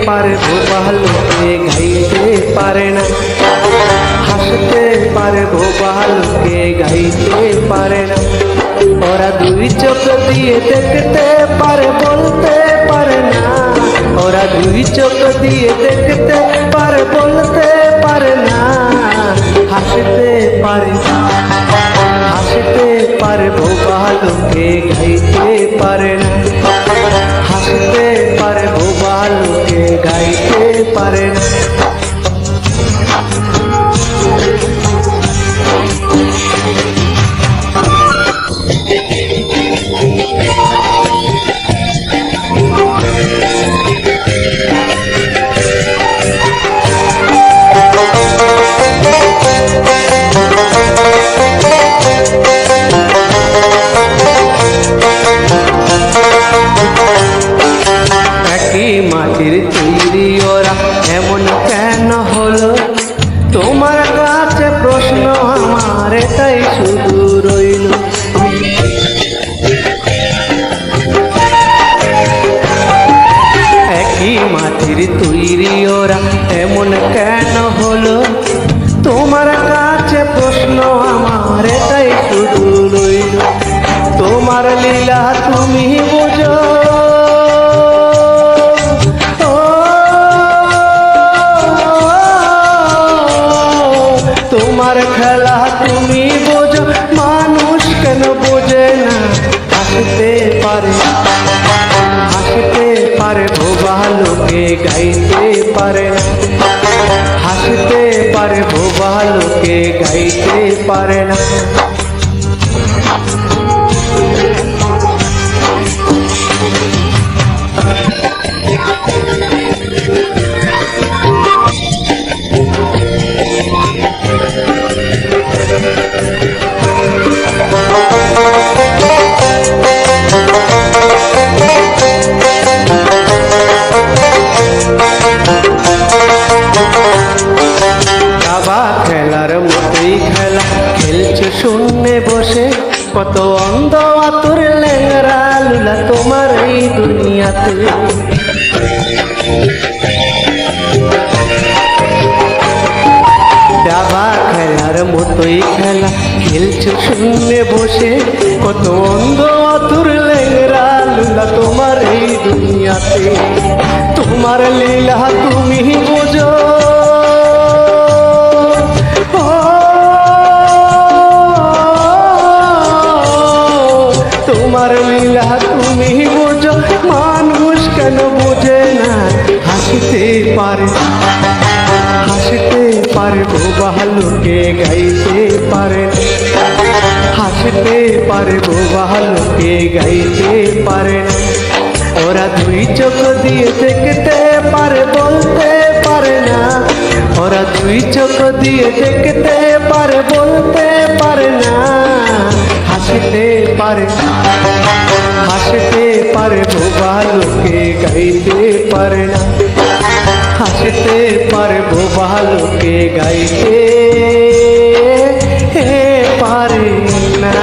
পারবো ভালোকে গাইতে পারে না, হাসতে পারবো ভালোকে গাইতে পারে না। ওরা দুই চোখ দিয়ে দেখতে পারে বলতে পারে না, ওরা দুই চোখ দিয়ে দেখতে পারে বলতে পারে না। হাসতে পারে, হাসতে পারবো ভালোকে গাইতে পারে না, হাসতে পারবো ভালোকে গাইতে পারে না। মাটির তৈরি ওরা এমন কেন হলো, তোমার কাছে প্রশ্ন আমার এটাই শুধু রইল। একই মাটির তৈরি ওরা এমন কেন হলো, তোমার কাছে প্রশ্ন আমার এটাই শুধু রইল। তোমার লীলা তুমি বোঝো, তোমার খেলা তুমি বোঝো, মানুষ কেন বোঝে না। হাসতে পারে, হাসতে পারবো ভালোকে গাইতে পারে না, হাসতে পারবো ভালোকে গাইতে পারে না। খেলার মতোই খেলা খেলছো শূন্যে বসে, কত অন্ধ আতুর ল্যাংরা লুলা তোমার এই দুনিয়াতে। ডাবা খেলার মতোই খেলা খেলছো শূন্যে বসে, কত অন্ধ আতুর ল্যাংরা লুলা তোমার এই দুনিয়াতে। তোমার লীলা তুমি বোঝো, তোমার লীলা তুমি বোঝো, মানুষ কেন বোঝে না। হাসতে পারে, হাসতে পারবো ভালোকে গাইতে পারে না, হাসতে পারবো ভালোকে গাইতে পারে না। ওরা দুই চোখ দিয়ে দেখতে পারে বলতে পারে না, ওরা দুই চোখ দিয়ে দেখতে পারে বলতে পারে না। হাসতে পারে, হাসতে পারবো ভালোকে গাইতে পারে না, হাসতে পারবো ভালোকে গাইতে পারে না।